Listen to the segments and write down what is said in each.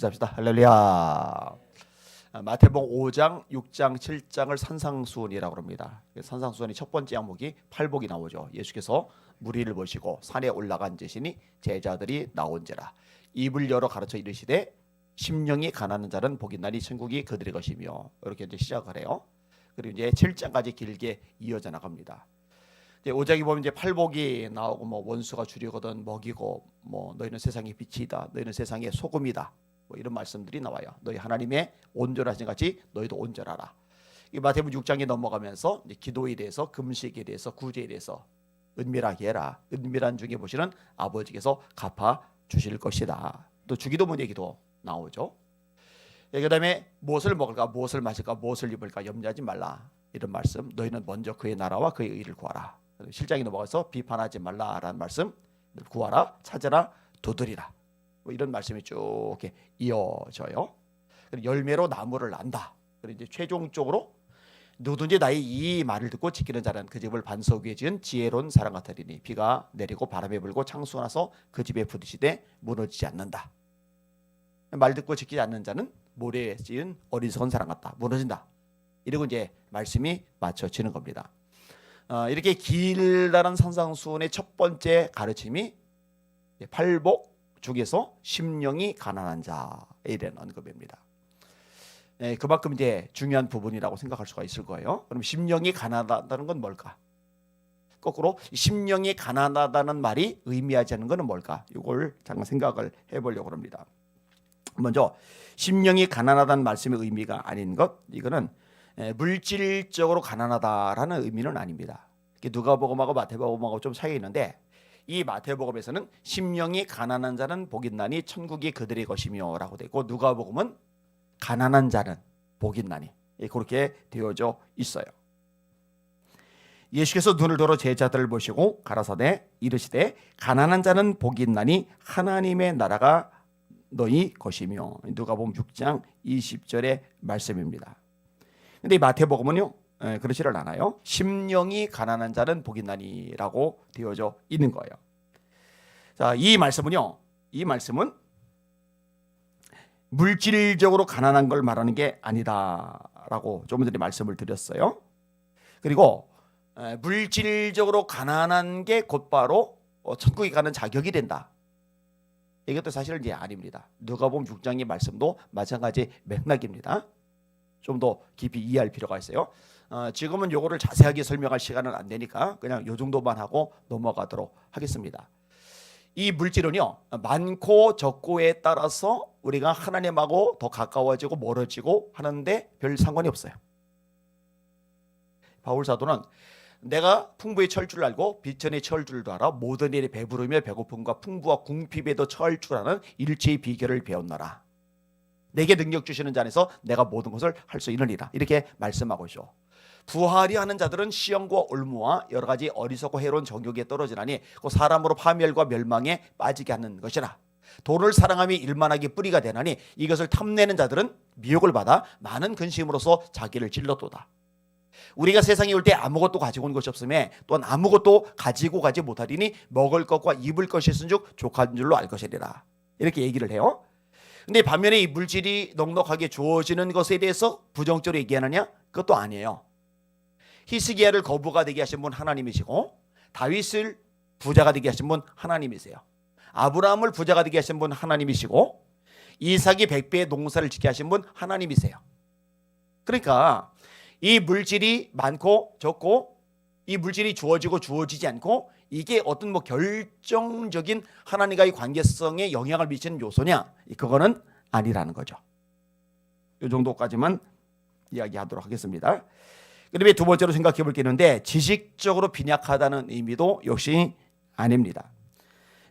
인사합시다. 할렐루야. 마태복음 5장, 6장, 7장을 산상수훈이라고 합니다. 산상수훈이 첫 번째 항목이 팔복이 나오죠. 예수께서 무리를 보시고 산에 올라간 지시니 제자들이 나온지라. 입을 열어 가르쳐 이르시되 심령이 가난한 자는 복이 있나니 천국이 그들의 것이며, 이렇게 이제 시작을 해요. 그리고 이제 7장까지 길게 이어져 나갑니다. 이제 5장에 보면 이제 팔복이 나오고, 뭐 원수가 주려거든 먹이고, 뭐 너희는 세상의 빛이다, 너희는 세상의 소금이다, 뭐 이런 말씀들이 나와요. 너희 하나님의 온전하신 같이 너희도 온전하라. 이 마태복음 6장에 넘어가면서 이제 기도에 대해서, 금식에 대해서, 구제에 대해서 은밀하게 해라. 은밀한 중에 보시는 아버지께서 갚아 주실 것이다. 또 주기도문 얘기도 나오죠. 그다음에 무엇을 먹을까, 무엇을 마실까, 무엇을 입을까 염려하지 말라. 이런 말씀. 너희는 먼저 그의 나라와 그의 의를 구하라. 실장이 넘어가서 비판하지 말라라는 말씀. 구하라, 찾으라, 두드리라. 뭐 이런 말씀이 쭉 이렇게 이어져요. 열매로 나무를 안다. 그리고 이제 최종적으로 누구든지 나의 이 말을 듣고 지키는 자는 그 집을 반석 위에 지은 지혜로운 사람 같으리니 비가 내리고 바람이 불고 창수가 나서 그 집에 부딪히되 무너지지 않는다. 말 듣고 지키지 않는 자는 모래에 지은 어리석은 사람 같다. 무너진다. 이러고 이제 말씀이 맞춰지는 겁니다. 이렇게 길다란 산상수훈의 첫 번째 가르침이 팔복 중에서 심령이 가난한 자에 대한 언급입니다. 그만큼 이제 중요한 부분이라고 생각할 수가 있을 거예요. 그럼 심령이 가난하다는 건 뭘까? 거꾸로 심령이 가난하다는 말이 의미하지 않는 것은 뭘까? 이걸 잠깐 생각을 해보려고 합니다. 먼저 심령이 가난하다는 말씀의 의미가 아닌 것, 이거는 물질적으로 가난하다라는 의미는 아닙니다. 누가복음하고 마태복음하고 좀 차이가 있는데, 이 마태복음에서는 심령이 가난한 자는 복이 있나니 천국이 그들의 것이며 라고 되고, 누가복음은 가난한 자는 복이 있나니, 그렇게 되어져 있어요. 예수께서 눈을 들어 제자들을 보시고 가라사대 이르시되 가난한 자는 복이 있나니 하나님의 나라가 너희 것이며, 누가복음 6장 20절의 말씀입니다. 근데 이 마태복음은요, 그렇지를 않아요. 심령이 가난한 자는 복이 있나니라고 되어져 있는 거예요. 자, 이 말씀은 물질적으로 가난한 걸 말하는 게 아니다라고 좀 전에 말씀을 드렸어요. 그리고 물질적으로 가난한 게 곧바로 천국에 가는 자격이 된다. 이것도 사실은 이제 아닙니다. 누가복음 6장의 말씀도 마찬가지 맥락입니다. 좀 더 깊이 이해할 필요가 있어요. 지금은 요거를 자세하게 설명할 시간은 안 되니까 그냥 요 정도만 하고 넘어가도록 하겠습니다. 이 물질은요, 많고 적고에 따라서 우리가 하나님하고 더 가까워지고 멀어지고 하는데 별 상관이 없어요. 바울 사도는 내가 풍부에 처할 줄 알고 비천에 처할 줄도 알아 모든 일에 배부르며 배고픔과 풍부와 궁핍에도 처할 줄 아는 일체의 비결을 배웠노라. 내게 능력 주시는 자 안에서 내가 모든 것을 할 수 있느니라. 이렇게 말씀하고 있죠. 부하리 하는 자들은 시험과 올무와 여러 가지 어리석고 해로운 정욕에 떨어지나니 그 사람으로 파멸과 멸망에 빠지게 하는 것이라. 돈을 사랑함이 일만하게 뿌리가 되나니 이것을 탐내는 자들은 미혹을 받아 많은 근심으로써 자기를 찔러도다. 우리가 세상에 올 때 아무것도 가지고 온 것이 없음에 또한 아무것도 가지고 가지 못하리니 먹을 것과 입을 것이 있은즉 족한 줄로 알 것이리라. 이렇게 얘기를 해요. 근데 반면에 이 물질이 넉넉하게 주어지는 것에 대해서 부정적으로 얘기하느냐? 그것도 아니에요. 히스기야를 거부가 되게 하신 분 하나님이시고, 다윗을 부자가 되게 하신 분 하나님이세요. 아브라함을 부자가 되게 하신 분 하나님이시고, 이삭이 100배의 농사를 짓게 하신 분 하나님이세요. 그러니까 이 물질이 많고 적고, 이 물질이 주어지고 주어지지 않고, 이게 어떤 뭐 결정적인 하나님과의 관계성에 영향을 미치는 요소냐? 그거는 아니라는 거죠. 이 정도까지만 이야기하도록 하겠습니다. 그다음에 두 번째로 생각해 볼 게 있는데, 지식적으로 빈약하다는 의미도 역시 아닙니다.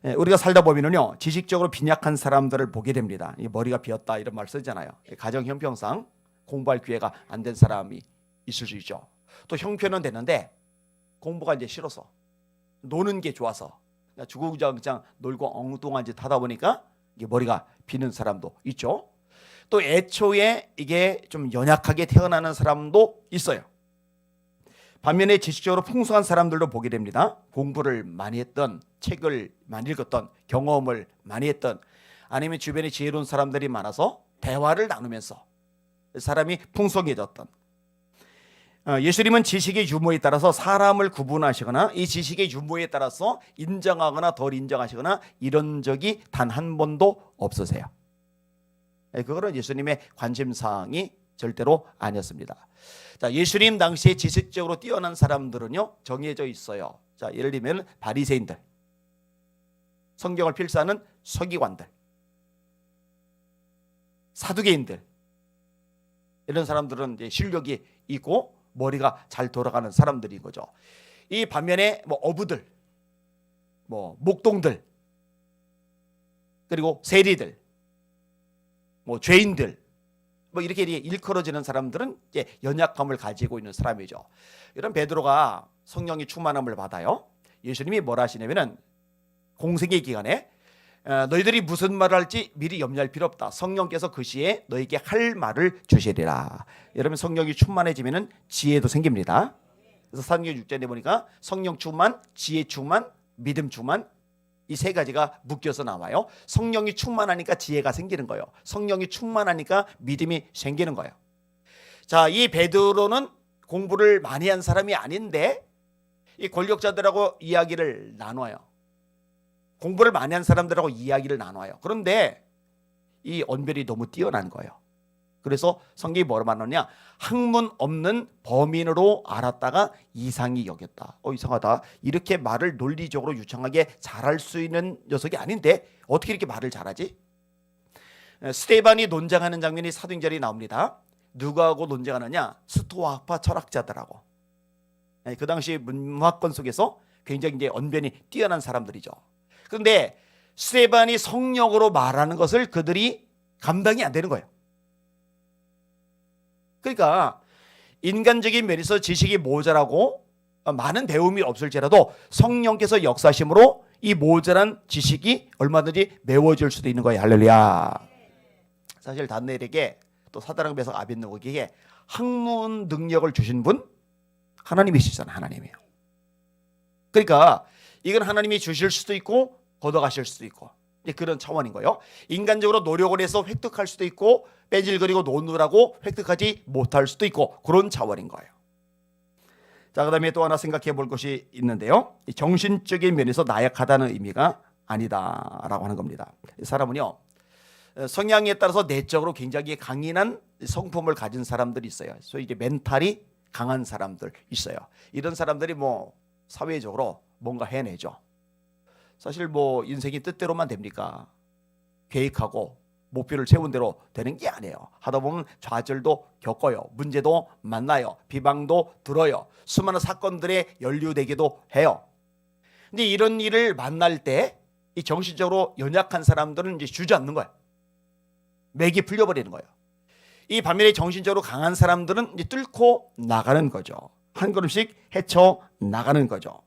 우리가 살다 보면은요, 지식적으로 빈약한 사람들을 보게 됩니다. 머리가 비었다 이런 말 쓰잖아요. 가정 형편상 공부할 기회가 안 된 사람이 있을 수 있죠. 또 형편은 되는데 공부가 이제 싫어서, 노는 게 좋아서 주구장창 놀고 엉뚱한 짓 하다 보니까 이게 머리가 비는 사람도 있죠. 또 애초에 이게 좀 연약하게 태어나는 사람도 있어요. 반면에 지식적으로 풍성한 사람들도 보게 됩니다. 공부를 많이 했던, 책을 많이 읽었던, 경험을 많이 했던, 아니면 주변에 지혜로운 사람들이 많아서 대화를 나누면서 사람이 풍성해졌던, 예수님은 지식의 유무에 따라서 사람을 구분하시거나 이 지식의 유무에 따라서 인정하거나 덜 인정하시거나 이런 적이 단 한 번도 없으세요. 그거는 예수님의 관심사항이 절대로 아니었습니다. 자, 예수님 당시에 지식적으로 뛰어난 사람들은요 정해져 있어요. 자, 예를 들면 바리새인들, 성경을 필사하는 서기관들, 사두개인들, 이런 사람들은 이제 실력이 있고 머리가 잘 돌아가는 사람들인 거죠. 이 반면에 뭐 어부들, 뭐 목동들, 그리고 세리들, 뭐 죄인들, 뭐 이렇게 일컬어지는 사람들은 이제 연약함을 가지고 있는 사람이죠. 이런 베드로가 성령의 충만함을 받아요. 예수님이 뭐라 하시냐면은 공생의 기간에 너희들이 무슨 말을 할지 미리 염려할 필요 없다. 성령께서 그 시에 너에게 할 말을 주시리라. 여러분 성령이 충만해지면은 지혜도 생깁니다. 그래서 사도행전 6장에 보니까 성령 충만, 지혜 충만, 믿음 충만, 이 세 가지가 묶여서 나와요. 성령이 충만하니까 지혜가 생기는 거예요. 성령이 충만하니까 믿음이 생기는 거예요. 자, 이 베드로는 공부를 많이 한 사람이 아닌데 이 권력자들하고 이야기를 나눠요. 공부를 많이 한 사람들하고 이야기를 나눠요. 그런데 이 언변이 너무 뛰어난 거예요. 그래서 성경이 뭐라 말하느냐, 학문 없는 범인으로 알았다가 이상히 여겼다. 이상하다. 이렇게 말을 논리적으로 유창하게 잘할 수 있는 녀석이 아닌데 어떻게 이렇게 말을 잘하지? 스데반이 논쟁하는 장면이 사도행전에 나옵니다. 누구하고 논쟁하느냐? 스토아 학파 철학자들하고. 그 당시 문화권 속에서 굉장히 이제 언변이 뛰어난 사람들이죠. 그런데 스데반이 성령으로 말하는 것을 그들이 감당이 안 되는 거예요. 그러니까 인간적인 면에서 지식이 모자라고 많은 배움이 없을지라도 성령께서 역사심으로 이 모자란 지식이 얼마든지 메워질 수도 있는 거예요. 할렐루야. 사실 다니엘에게 또 사드락 메삭 아벳느고에게 학문 능력을 주신 분 하나님이시잖아요. 하나님이에요. 그러니까 이건 하나님이 주실 수도 있고 걷어가실 수도 있고 그런 차원인 거예요. 인간적으로 노력을 해서 획득할 수도 있고 빼질거리고 노느라고 획득하지 못할 수도 있고 그런 차원인 거예요. 자, 그 다음에 또 하나 생각해 볼 것이 있는데요. 정신적인 면에서 나약하다는 의미가 아니다라고 하는 겁니다. 사람은요 성향에 따라서 내적으로 굉장히 강인한 성품을 가진 사람들이 있어요. 소위 이제 멘탈이 강한 사람들 있어요. 이런 사람들이 뭐 사회적으로 뭔가 해내죠. 사실 뭐 인생이 뜻대로만 됩니까? 계획하고 목표를 세운 대로 되는 게 아니에요. 하다 보면 좌절도 겪어요. 문제도 만나요. 비방도 들어요. 수많은 사건들에 연루되기도 해요. 근데 이런 일을 만날 때 이 정신적으로 연약한 사람들은 이제 주저앉는 거예요. 맥이 풀려버리는 거예요. 이 반면에 정신적으로 강한 사람들은 이제 뚫고 나가는 거죠. 한 걸음씩 헤쳐 나가는 거죠.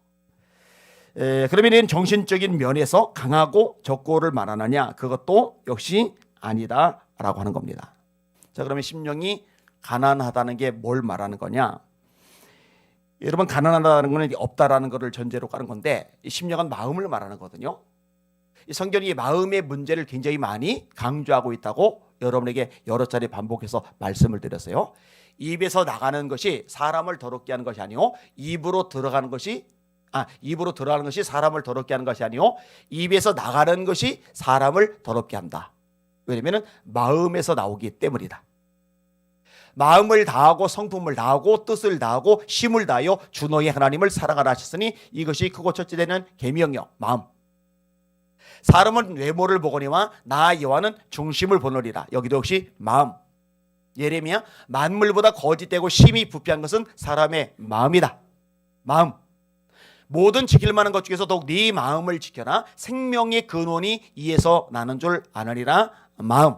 그러면 정신적인 면에서 강하고 적고를 말하느냐? 그것도 역시 아니다라고 하는 겁니다. 자, 그러면 심령이 가난하다는 게 뭘 말하는 거냐? 여러분 가난하다는 거는 없다라는 것을 전제로 까는 건데 이 심령은 마음을 말하는 거거든요. 이 성경이 마음의 문제를 굉장히 많이 강조하고 있다고 여러분에게 여러 차례 반복해서 말씀을 드렸어요. 입에서 나가는 것이 사람을 더럽게 하는 것이 아니요 입으로 들어가는 것이 사람을 더럽게 하는 것이 아니요 입에서 나가는 것이 사람을 더럽게 한다. 왜냐하면 마음에서 나오기 때문이다. 마음을 다하고 성품을 다하고 뜻을 다하고 힘을 다하여 주 너희 하나님을 사랑하라 하셨으니 이것이 크고 첫째 되는 계명이요 마음. 사람은 외모를 보거니와 나 여호와는 중심을 보느니라. 여기도 역시 마음. 예레미야 만물보다 거짓되고 심히 부패한 것은 사람의 마음이다. 마음. 모든 지킬 만한 것 중에서 더욱 네 마음을 지켜라. 생명의 근원이 이에서 나는 줄 아느니라. 마음.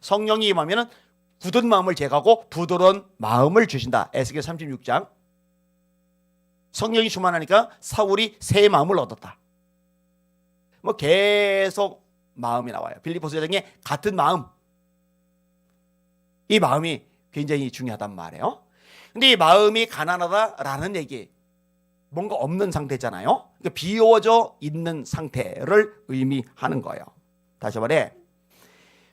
성령이 임하면 굳은 마음을 제거하고 부드러운 마음을 주신다. 에스겔 36장. 성령이 충만하니까 사울이 새 마음을 얻었다. 뭐 계속 마음이 나와요. 빌립보서 4장에 같은 마음. 이 마음이 굉장히 중요하단 말이에요. 근데 이 마음이 가난하다라는 얘기, 뭔가 없는 상태잖아요. 그러니까 비워져 있는 상태를 의미하는 거예요. 다시 말해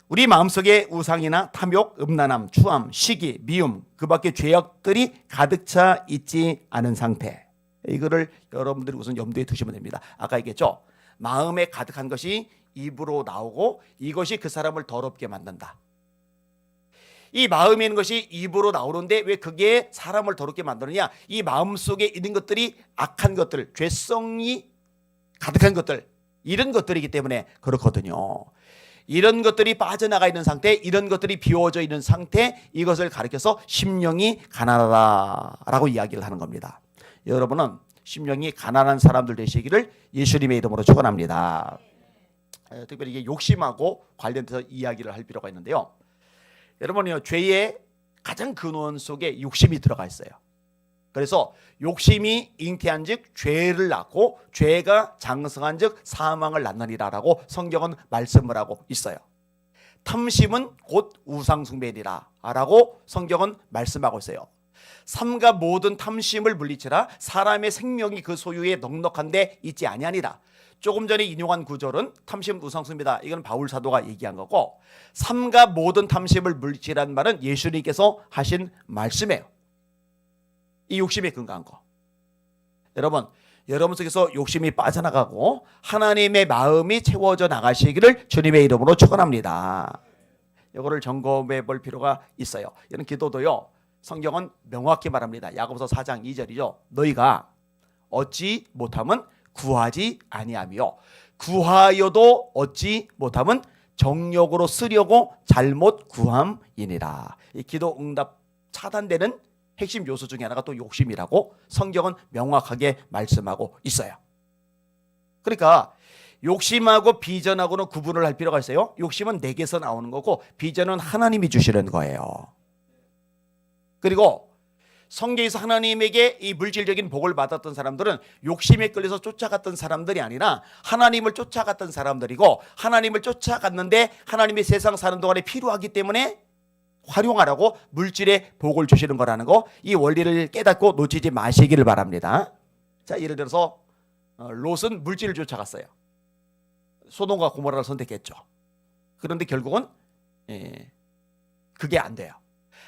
우리 마음속에 우상이나 탐욕, 음란함, 추함, 시기, 미움 그 밖에 죄악들이 가득 차 있지 않은 상태, 이거를 여러분들이 우선 염두에 두시면 됩니다. 아까 얘기했죠. 마음에 가득한 것이 입으로 나오고 이것이 그 사람을 더럽게 만든다. 이 마음에 있는 것이 입으로 나오는데 왜 그게 사람을 더럽게 만드느냐? 이 마음속에 있는 것들이 악한 것들, 죄성이 가득한 것들, 이런 것들이기 때문에 그렇거든요. 이런 것들이 빠져나가 있는 상태, 이런 것들이 비워져 있는 상태, 이것을 가리켜서 심령이 가난하다라고 이야기를 하는 겁니다. 여러분은 심령이 가난한 사람들 되시기를 예수님의 이름으로 축원합니다. 특별히 이게 욕심하고 관련돼서 이야기를 할 필요가 있는데요. 여러분요, 죄의 가장 근원 속에 욕심이 들어가 있어요. 그래서 욕심이 잉태한즉 죄를 낳고 죄가 장성한즉 사망을 낳느니라라고 성경은 말씀을 하고 있어요. 탐심은 곧 우상숭배니라라고 성경은 말씀하고 있어요. 삼가 모든 탐심을 물리치라 사람의 생명이 그 소유에 넉넉한데 있지 아니하니라. 조금 전에 인용한 구절은 탐심 우상숭배다. 이건 바울 사도가 얘기한 거고, 삼가 모든 탐심을 물리치라는 말은 예수님께서 하신 말씀이에요. 이 욕심에 근거한 거. 여러분 속에서 욕심이 빠져나가고 하나님의 마음이 채워져 나가시기를 주님의 이름으로 축원합니다. 이거를 점검해 볼 필요가 있어요. 이런 기도도요, 성경은 명확히 말합니다. 야고보서 4장 2절이죠. 너희가 얻지 못함은 구하지 아니하며 구하여도 얻지 못함은 정욕으로 쓰려고 잘못 구함이니라. 이 기도 응답 차단되는 핵심 요소 중에 하나가 또 욕심이라고 성경은 명확하게 말씀하고 있어요. 그러니까 욕심하고 비전하고는 구분을 할 필요가 있어요. 욕심은 내게서 나오는 거고 비전은 하나님이 주시는 거예요. 그리고 성경에서 하나님에게 이 물질적인 복을 받았던 사람들은 욕심에 끌려서 쫓아갔던 사람들이 아니라 하나님을 쫓아갔던 사람들이고, 하나님을 쫓아갔는데 하나님이 세상 사는 동안에 필요하기 때문에 활용하라고 물질의 복을 주시는 거라는 거, 이 원리를 깨닫고 놓치지 마시기를 바랍니다. 자, 예를 들어서 롯은 물질을 쫓아갔어요. 소돔과 고모라를 선택했죠. 그런데 결국은 그게 안 돼요.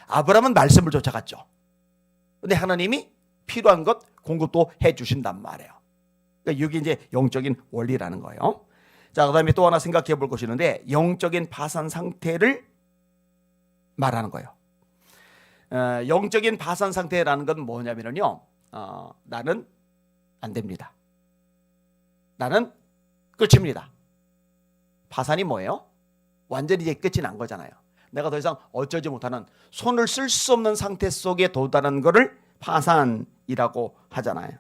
아브라함은 말씀을 쫓아갔죠. 근데 하나님이 필요한 것 공급도 해 주신단 말이에요. 그러니까 이게 이제 영적인 원리라는 거예요. 자, 그다음에 또 하나 생각해 볼 것이 있는데, 영적인 파산 상태를 말하는 거예요. 영적인 파산 상태라는 건 뭐냐면요, 나는 안 됩니다. 나는 끝입니다. 파산이 뭐예요? 완전히 이제 끝이 난 거잖아요. 내가 더 이상 어쩌지 못하는, 손을 쓸 수 없는 상태 속에 도달하는 것을 파산이라고 하잖아요.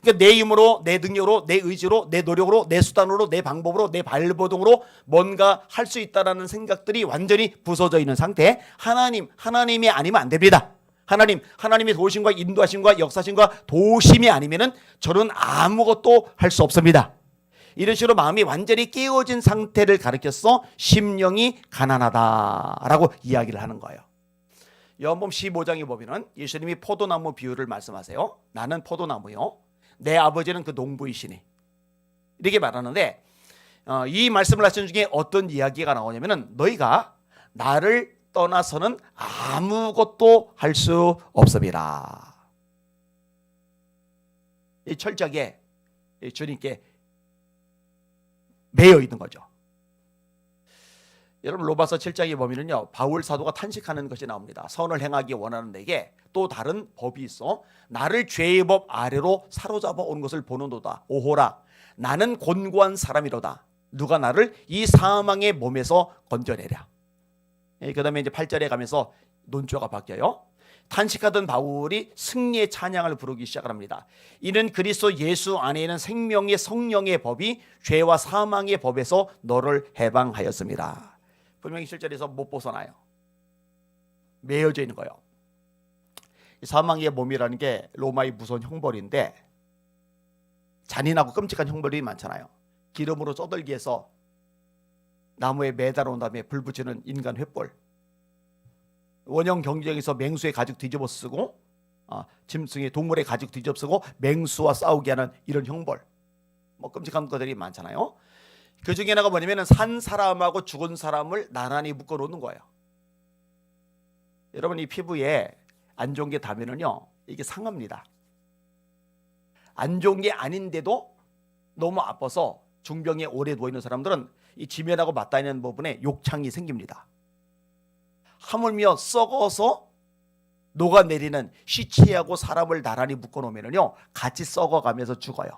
그러니까 내 힘으로, 내 능력으로, 내 의지로, 내 노력으로, 내 수단으로, 내 방법으로, 내 발버둥으로 뭔가 할 수 있다라는 생각들이 완전히 부서져 있는 상태. 하나님이 아니면 안 됩니다. 하나님의 도우심과 인도하심과 역사심과 도우심이 아니면은 저는 아무것도 할 수 없습니다. 이런 식으로 마음이 완전히 깨어진 상태를 가리켜서 심령이 가난하다라고 이야기를 하는 거예요. 요한복음 15장에 보면은 예수님이 포도나무 비유를 말씀하세요. 나는 포도나무요, 내 아버지는 그 농부이시니, 이렇게 말하는데, 이 말씀을 하신 중에 어떤 이야기가 나오냐면은 너희가 나를 떠나서는 아무것도 할 수 없습니다. 이 철저하게 주님께 매여 있는 거죠. 여러분 로마서 7장에 보면은요, 바울 사도가 탄식하는 것이 나옵니다. 선을 행하기 원하는 내게 또 다른 법이 있어 나를 죄의 법 아래로 사로잡아 온 것을 보는도다. 오호라, 나는 곤고한 사람이로다. 누가 나를 이 사망의 몸에서 건져내랴. 그 다음에 이제 8절에 가면서 논조가 바뀌어요. 탄식하던 바울이 승리의 찬양을 부르기 시작합니다. 이는 그리스도 예수 안에 있는 생명의 성령의 법이 죄와 사망의 법에서 너를 해방하였습니다. 분명히 7절에서 못 벗어나요. 매여져 있는 거예요. 사망의 몸이라는 게 로마의 무서운 형벌인데, 잔인하고 끔찍한 형벌이 많잖아요. 기름으로 쪄들기 해서 나무에 매달아 온 다음에 불 붙이는 인간 횃불, 원형 경쟁에서 맹수의 가죽 뒤집어 쓰고 짐승의 동물의 가죽 뒤집어 쓰고 맹수와 싸우게 하는 이런 형벌, 끔찍한 것들이 많잖아요. 그 중에 하나가 뭐냐면 산 사람하고 죽은 사람을 나란히 묶어놓는 거예요. 여러분, 이 피부에 안 좋은 게 닿으면요 이게 상합니다. 안 좋은 게 아닌데도 너무 아파서 중병에 오래 누워있는 사람들은 이 지면하고 맞닿는 부분에 욕창이 생깁니다. 하물며 썩어서 녹아내리는 시체하고 사람을 나란히 묶어놓으면요 같이 썩어가면서 죽어요.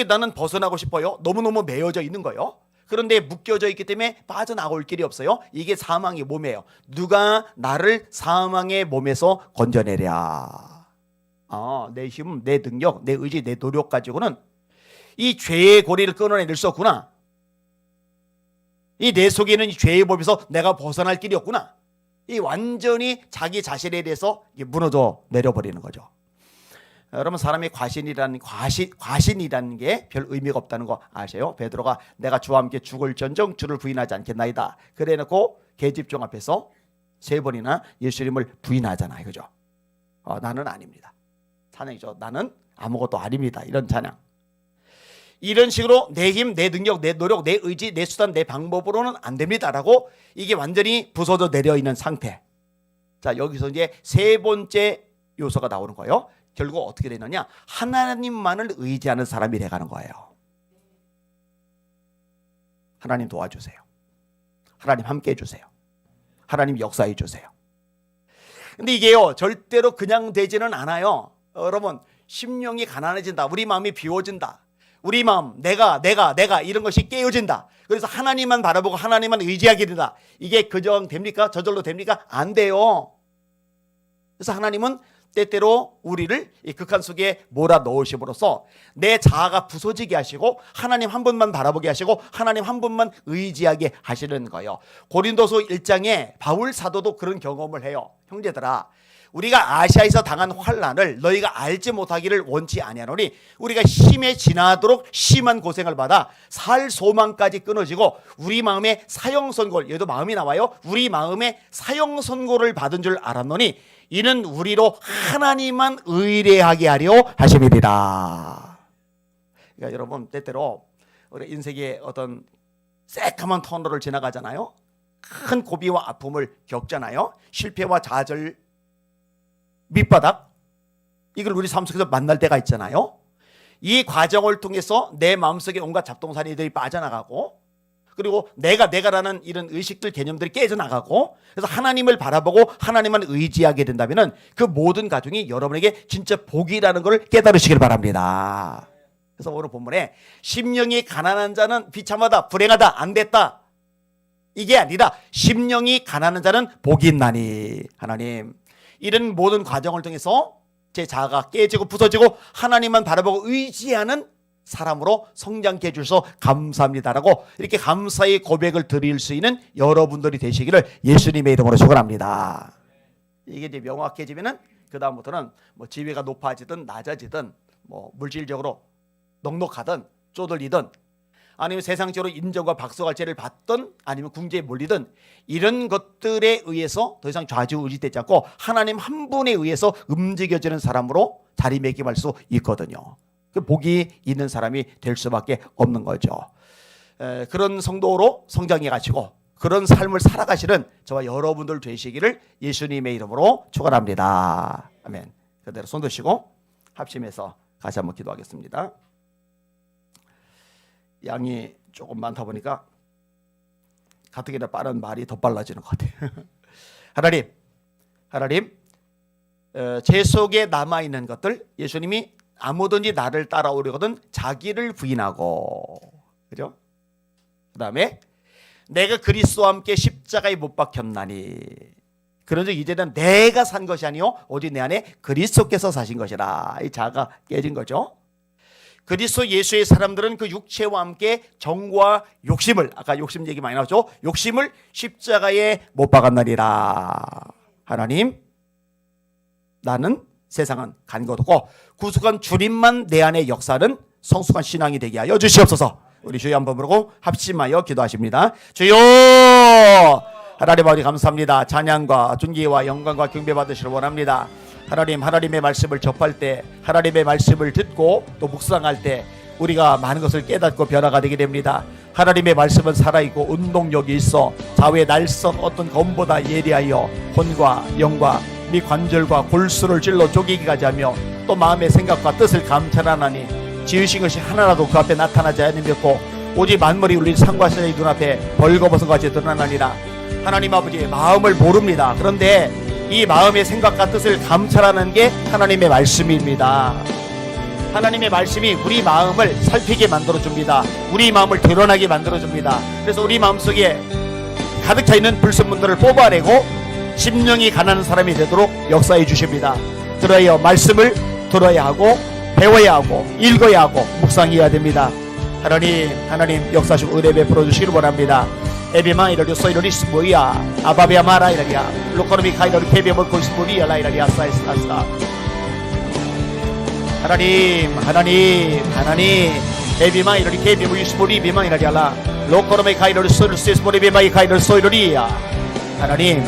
나는 벗어나고 싶어요. 너무너무 매여져 있는 거예요. 그런데 묶여져 있기 때문에 빠져나올 길이 없어요. 이게 사망의 몸이에요. 누가 나를 사망의 몸에서 건져내랴. 내 힘, 내 능력, 내 의지, 내 노력 가지고는 이 죄의 고리를 끊어낼 수 없구나. 이 내 속에 있는 이 죄의 법에서 내가 벗어날 길이 없구나. 이 완전히 자기 자신에 대해서 무너져 내려버리는 거죠. 여러분, 사람이 과신이라는 게 별 의미가 없다는 거 아세요? 베드로가 내가 주와 함께 죽을전정 주를 부인하지 않겠나이다 그래놓고 계집종 앞에서 3번이나 예수님을 부인하잖아요. 그죠? 나는 아닙니다. 찬양이죠. 나는 아무것도 아닙니다. 이런 찬양. 이런 식으로 내 힘, 내 능력, 내 노력, 내 의지, 내 수단, 내 방법으로는 안 됩니다라고 이게 완전히 부서져 내려 있는 상태. 자, 여기서 이제 3번째 요소가 나오는 거예요. 결국 어떻게 되느냐? 하나님만을 의지하는 사람이 돼가는 거예요. 하나님 도와주세요. 하나님 함께 해주세요. 하나님 역사해 주세요. 근데 이게요 절대로 그냥 되지는 않아요. 여러분, 심령이 가난해진다. 우리 마음이 비워진다. 우리 마음, 내가 이런 것이 깨어진다. 그래서 하나님만 바라보고 하나님만 의지하게 된다. 이게 그저 됩니까? 저절로 됩니까? 안 돼요. 그래서 하나님은 때때로 우리를 이 극한 속에 몰아 넣으심으로써 내 자아가 부서지게 하시고 하나님 한 분만 바라보게 하시고 하나님 한 분만 의지하게 하시는 거예요. 고린도서 1장에 바울 사도도 그런 경험을 해요. 형제들아, 우리가 아시아에서 당한 환난을 너희가 알지 못하기를 원치 아니하노니 우리가 심에 지나도록 심한 고생을 받아 살 소망까지 끊어지고 우리 마음에 사형선고, 얘도 마음이 나와요. 우리 마음에 사형선고를 받은 줄 알았노니 이는 우리로 하나님만 의뢰하게 하려 하심이니라. 그러니까 여러분, 때때로 우리 인생의 어떤 새까만 터널을 지나가잖아요. 큰 고비와 아픔을 겪잖아요. 실패와 좌절, 밑바닥, 이걸 우리 삶 속에서 만날 때가 있잖아요. 이 과정을 통해서 내 마음속에 온갖 잡동사니들이 빠져나가고, 그리고 내가라는 이런 의식들, 개념들이 깨져나가고, 그래서 하나님을 바라보고 하나님만 의지하게 된다면 그 모든 가정이 여러분에게 진짜 복이라는 걸 깨달으시길 바랍니다. 그래서 오늘 본문에 심령이 가난한 자는 비참하다, 불행하다, 안 됐다, 이게 아니라 심령이 가난한 자는 복이 있나니, 하나님 이런 모든 과정을 통해서 제 자아가 깨지고 부서지고 하나님만 바라보고 의지하는 사람으로 성장케 해주셔서 감사합니다라고 이렇게 감사의 고백을 드릴 수 있는 여러분들이 되시기를 예수님의 이름으로 축원합니다. 이게 이제 명확해지면은 그 다음부터는 뭐 지위가 높아지든 낮아지든 뭐 물질적으로 넉넉하든 쪼들리든 아니면 세상적으로 인정과 박수갈채를 받든 아니면 궁지에 몰리든 이런 것들에 의해서 더 이상 좌지우지되지 않고 하나님 한 분에 의해서 움직여지는 사람으로 자리매김할 수 있거든요. 그 복이 있는 사람이 될 수밖에 없는 거죠. 그런 성도로 성장해 가시고 그런 삶을 살아가시는 저와 여러분들 되시기를 예수님의 이름으로 축원합니다. 아멘. 그대로 손 드시고 합심해서 같이 한번 기도하겠습니다. 양이 조금 많다 보니까 가뜩이나 빠른 말이 더 빨라지는 것 같아요. 하나님, 제 속에 남아있는 것들, 예수님이 아무든지 나를 따라오려거든 자기를 부인하고, 그죠? 그 다음에 내가 그리스도와 함께 십자가에 못 박혔나니, 그런즉 이제는 내가 산 것이 아니요 오직 내 안에 그리스도께서 사신 것이라. 이 자아가 깨진 거죠. 그리스도 예수의 사람들은 그 육체와 함께 정과 욕심을, 아까 욕심 얘기 많이 나왔죠. 욕심을 십자가에 못 박았나니라. 하나님, 나는 세상은 간 것 없고 구속한 주님만 내 안에 역사는 성숙한 신앙이 되게 하여 주시옵소서. 우리 주여 한번 부르고 합심하여 기도하십니다. 주여, 하나님 아버지 감사합니다. 찬양과 존귀와 영광과 경배 받으시길 원합니다. 하나님, 하나님의 말씀을 접할 때, 하나님의 말씀을 듣고 또 묵상할 때 우리가 많은 것을 깨닫고 변화가 되게 됩니다. 하나님의 말씀은 살아있고 운동력이 있어 좌우의 날선 어떤 검보다 예리하여 혼과 영과 및 관절과 골수를 찔러 쪼개기까지 하며 또 마음의 생각과 뜻을 감찰하나니 지으신 것이 하나라도 그 앞에 나타나지 않으며 오직 만물이 울린 산과 시의 눈앞에 벌거벗은 같이 드러나니라. 하나님 아버지의 마음을 모릅니다. 그런데 이 마음의 생각과 뜻을 감찰하는 게 하나님의 말씀입니다. 하나님의 말씀이 우리 마음을 살피게 만들어줍니다. 우리 마음을 드러나게 만들어줍니다. 그래서 우리 마음속에 가득 차있는 불순물들을 뽑아내고 심령이 가난한 사람이 되도록 역사해 주십니다. 들어야 말씀을 들어야 하고 배워야 하고 읽어야 하고 묵상해야 됩니다. 하나님 역사하시고 은혜 베풀어 주시기를 원합니다. 에비마 이러리 소이러리 스모이야 아바비아 마라 이러리야 로코노미 카이러리 케비어볼 콜스모리야 라이러리야 사이스타스타. 하나님 에비마 이러리 케비어볼 스모리 비마 이러리야라 로코노미 카이러리 소이러리 스모리 비마 카이러리 소이러리야. 하나님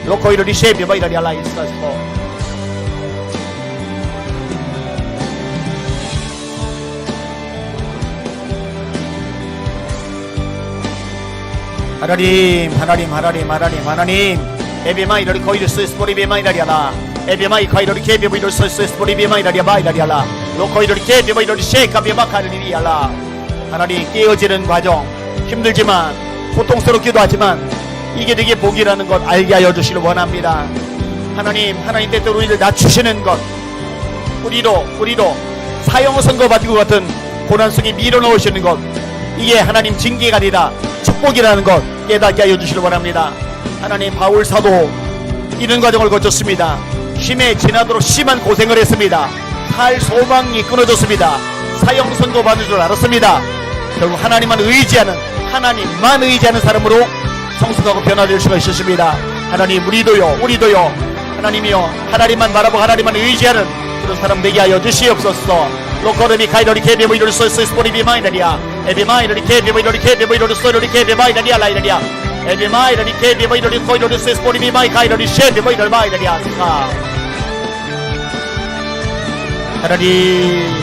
로코 이러리 쉐비마 이러리야라 이스타스모. 하나님 에비마 이러리 코이르 스모리 비마 이러리야라 에비마 이카이러리 케비어 이러리 스모리 비마 이러리야라 로코 이러리 케비어 이러리 쉐카 비마 카르리야라. 하나님 깨어지는 과정 힘들지만 고통스럽기도 하지만 이게 되게 복이라는 것 알게 하여 주시길 원합니다. 하나님 때때로 우리를 낮추시는 것 우리도 사형 선고 받은 것 같은 고난 속에 밀어넣으시는 것 이게 하나님 징계가 아니라 축복이라는 것 깨닫게 하여 주시길 원합니다. 하나님 바울 사도 이런 과정을 거쳤습니다. 심해 지나도록 심한 고생을 했습니다. 살 소망이 끊어졌습니다. 사형 선고 받을 줄 알았습니다. 결국 하나님만 의지하는 사람으로 성숙하고 변화될 수가 있으십니다. 하나님 우리도요 하나님이요 하나님만 바라보고 하나님만 의지하는 그런 사람 되게 하여 주시옵소서. 로코르미 카이러리 케비모 이러리 소이스포리 비마이다리아 에비마 이러리 케비모 이러리 케비모 이러리 소이러리 케비마이다리아 라이다리아 에비마 이러리 케비모 이러리 소이러리 소이스포리 비마이 카이러리 쉐비모 이러리 마이다리아 스카. 하나님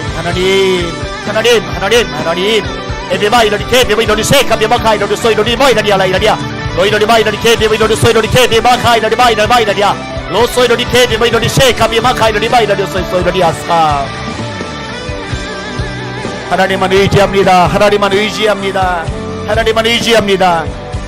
에비마 이러리 케비모 이러리 세카 비마 카이러리 소이러리 마이다리아 라이다리아 로이러리 마이러리 케비모 이러리 소이러리 케비마 카이러리 마이다리아 로 소이러리 케비모 이러리 세카 비마 카이러리 마이다리아 소이러리 아스카. 하나님만 의지합니다.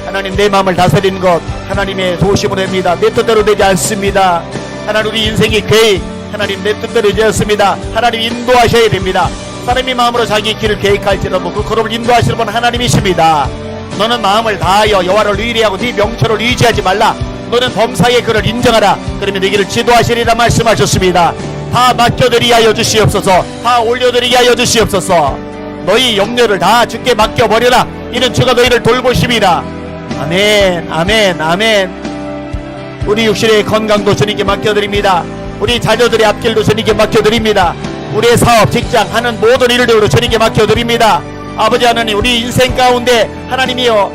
하나님 내 마음을 다스리는 것 하나님의 도우심으로 됩니다. 내 뜻대로 되지 않습니다. 하나님 우리 인생의 계획 하나님 내 뜻대로 되지 않습니다. 하나님 인도하셔야 됩니다. 사람이 마음으로 자기 길을 계획할지라도 그 걸음을 인도하시는 분 하나님이십니다. 너는 마음을 다하여 여호와를 의뢰하고 네 명철을 의지하지 말라. 너는 범사의 그를 인정하라. 그러면 네 길을 지도하시리라 말씀하셨습니다. 다 맡겨드리게 하여 주시옵소서. 다 올려드리게 하여 주시옵소서. 너희 염려를 다 주께 맡겨버려라. 이는 주가 너희를 돌보심이라. 아멘. 우리 육신의 건강도 주님께 맡겨드립니다. 우리 자녀들의 앞길도 주님께 맡겨드립니다. 우리의 사업, 직장 하는 모든 일들도 주님께 맡겨드립니다. 아버지 하나님 우리 인생 가운데 하나님이여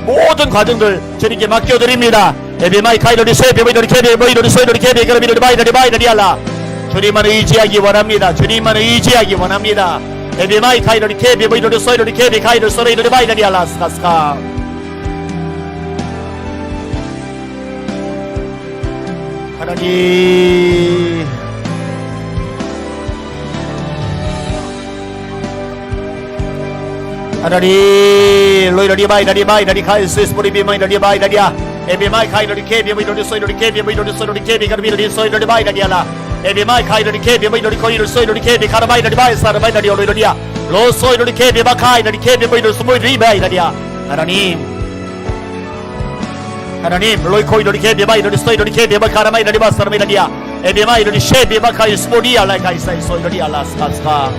모든 과정들 주님께 맡겨드립니다. 에비마이 카이로리 세비모이로리 케비모이로리 소이로리 케비 그러미로리 마이로리 알라. 주님만 의지하기 원합니다. 에비마이 카이로리 케비모이로리 소이로리 케비 카이로리 소이로리 마이로리 알라 스카스카. 하나님 로이로리 마이로리 카이스 스포리비 마이로리 마이로리야 에비마이 카이로리 케비모이로리 소이로리 케비모이로리 소이로리 케비 그러미로리 소이로리 마이로리 알라. 에비마이 카이로리 케비모이로리 코이로리 소이로리 케비 카라마이로리 마이사르 마이로리 오로리야 로 소이로리 케비 마카이로리 케비모이로리 소모이로리 마이로리야. 하나님 로이코이로리 케비마이로리 소이로리 케비 마카라마이로리 마사르 마이로리야 에비마이로리 쉐비 마카이 스포리 알라 카이사이 소이로리 알라 스카스카.